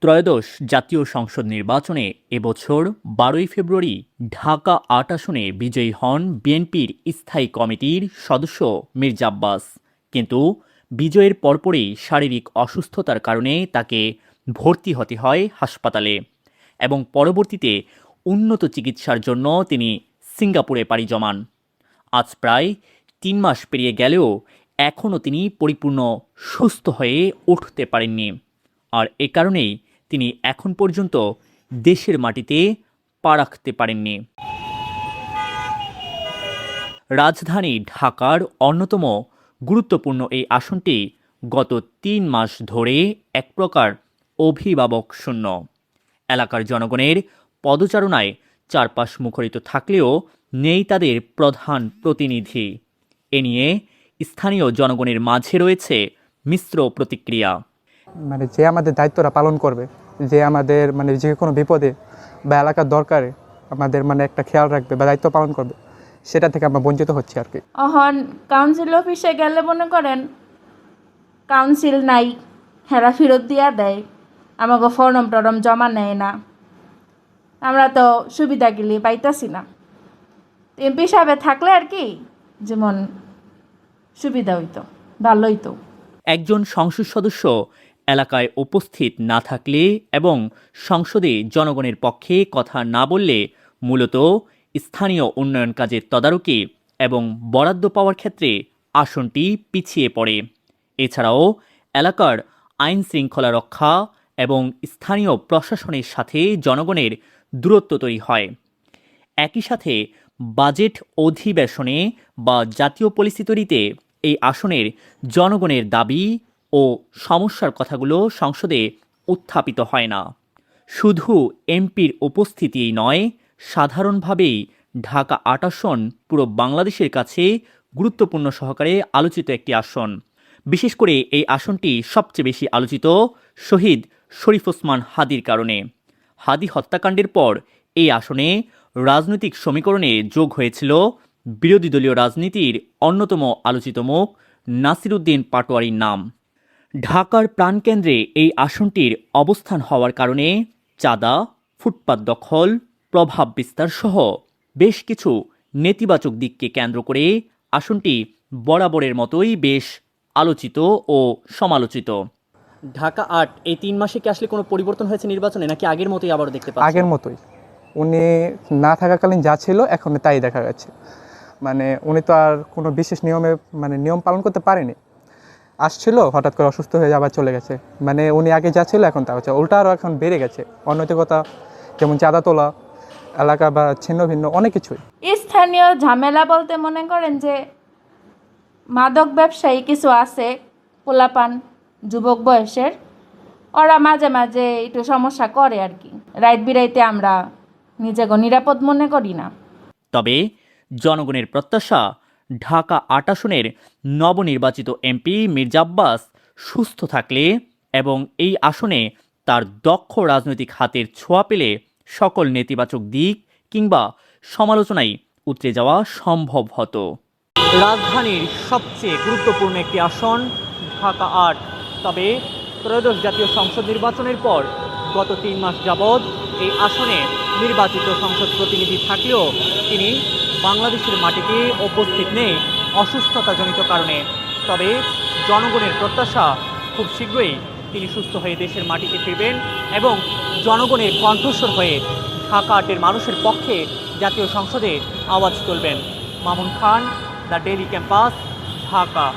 ত্রয়োদশ জাতীয় সংসদ নির্বাচনে এবছর ১২ই ফেব্রুয়ারি ঢাকা ৮ আসনে বিজয়ী হন বিএনপির স্থায়ী কমিটির সদস্য মির্জা আব্বাস। কিন্তু বিজয়ের পরপরই শারীরিক অসুস্থতার কারণে তাকে ভর্তি হতে হয় হাসপাতালে এবং পরবর্তীতে উন্নত চিকিৎসার জন্য তিনি সিঙ্গাপুরে পাড়ি জমান। আজ প্রায় ৩ মাস পেরিয়ে গেলেও এখনও তিনি পরিপূর্ণ সুস্থ হয়ে উঠতে পারেননি। আর এ কারণেই তিনি এখন পর্যন্ত দেশের মাটিতে পা রাখতে পারেননি। রাজধানী ঢাকার অন্যতম গুরুত্বপূর্ণ এই আসনটি গত ৩ মাস ধরে এক প্রকার অভিভাবক শূন্য। এলাকার জনগণের পদচারণায় চারপাশ মুখরিত থাকলেও নেই তাদের প্রধান প্রতিনিধি। এ নিয়ে স্থানীয় জনগণের মাঝে রয়েছে মিশ্র প্রতিক্রিয়া। যে আমাদের দায়িত্বটা পালন করবে, যে আমাদের যে কোনো বিপদে বা এলাকার দরকারে আমাদের একটা খেয়াল রাখবে বা দায়িত্ব পালন করবে, সেটা থেকে আমরা বঞ্চিত হচ্ছি আর কি। এখন কাউন্সিল অফিসে গেলে মনে করেন কাউন্সিল নাই, হেরা ফেরত দিয়া দেয়, আমাকে ফর্ম টরম জমা নেয় না, আমরা তো সুবিধাগুলি পাইতাছি না। এমপি সাহেবে থাকলে আর কি যেমন সুবিধা হইতো, ভালো হইতো। একজন সংসদ সদস্য এলাকায় উপস্থিত না থাকলে এবং সংসদে জনগণের পক্ষে কথা না বললে মূলত স্থানীয় উন্নয়ন কাজের তদারকি এবং বরাদ্দ পাওয়ার ক্ষেত্রে আসনটি পিছিয়ে পড়ে। এছাড়াও এলাকার আইন শৃঙ্খলা রক্ষা এবং স্থানীয় প্রশাসনের সাথে জনগণের দূরত্ব তৈরি হয়। একই সাথে বাজেট অধিবেশনে বা জাতীয় পলিসি তৈরিতে এই আসনের জনগণের দাবি ও সমস্যার কথাগুলো সংসদে উত্থাপিত হয় না। শুধু এমপির উপস্থিতিই নয়, সাধারণভাবেই ঢাকা ৮ আসন পুরো বাংলাদেশের কাছে গুরুত্বপূর্ণ সহকারে আলোচিত একটি আসন। বিশেষ করে এই আসনটি সবচেয়ে বেশি আলোচিত শহীদ শরীফ ওসমান হাদির কারণে। হাদি হত্যাকাণ্ডের পর এই আসনে রাজনৈতিক সমীকরণে যোগ হয়েছিল বিরোধী দলীয় রাজনীতির অন্যতম আলোচিত মুখ নাসির উদ্দিন পাটোয়ারির নাম। ঢাকার প্রাণকেন্দ্রে এই আসনটির অবস্থান হওয়ার কারণে চাঁদা, ফুটপাত দখল, প্রভাব বিস্তার সহ বেশ কিছু নেতিবাচক দিককে কেন্দ্র করে আসনটি বরাবরের মতোই বেশ আলোচিত ও সমালোচিত। ঢাকা ৮ এই ৩ মাসে কি আসলে কোনো পরিবর্তন হয়েছে নির্বাচনে, নাকি আগের মতোই আবারও দেখতে পাচ্ছি? আগের মতোই, উনি না থাকাকালীন যা ছিল এখন তাই দেখা যাচ্ছে। উনি তো আর কোনো বিশেষ নিয়ম পালন করতে পারেনি। আসছিল, হঠাৎ করে অসুস্থ হয়ে আবার চলে গেছে। উনি আগে যা ছিল এখন তা হচ্ছে, উল্টা আরও এখন বেড়ে গেছে। অনৈতিকতা যেমন চাঁদা তোলা, এলাকা বা ছিন্ন ভিন্ন অনেক কিছুই। স্থানীয় ঝামেলা বলতে মনে করেন যে মাদক ব্যবসায়ী কিছু আছে, পোলাপান যুবক বয়সের, ওরা মাঝে মাঝে একটু সমস্যা করে আর কি। রাত বিরাইতে আমরা নিজেকে নিরাপদ মনে করি না। তবে জনগণের প্রত্যাশা, ঢাকা ৮ আসনের নবনির্বাচিত এমপি মির্জা আব্বাস সুস্থ থাকলে এবং এই আসনে তার দক্ষ রাজনৈতিক হাতের ছোঁয়া পেলে সকল নেতিবাচক দিক কিংবা সমালোচনায় উতরে যাওয়া সম্ভব হতো। রাজধানীর সবচেয়ে গুরুত্বপূর্ণ একটি আসন ঢাকা ৮। তবে ত্রয়োদশ জাতীয় সংসদ নির্বাচনের পর গত ৩ মাস যাবৎ এই আসনে নির্বাচিত সংসদ প্রতিনিধি থাকলেও তিনি বাংলাদেশের মাটিতে উপস্থিত নেই অসুস্থতাজনিত কারণে। তবে জনগণের প্রত্যাশা খুব শীঘ্রই তিনি সুস্থ হয়ে দেশের মাটিতে ফিরবেন এবং জনগণের কণ্ঠস্বর হয়ে ঢাকা ৮-এর মানুষের পক্ষে জাতীয় সংসদে আওয়াজ তুলবেন। Mamun Khan, the daily campus, Dhaka.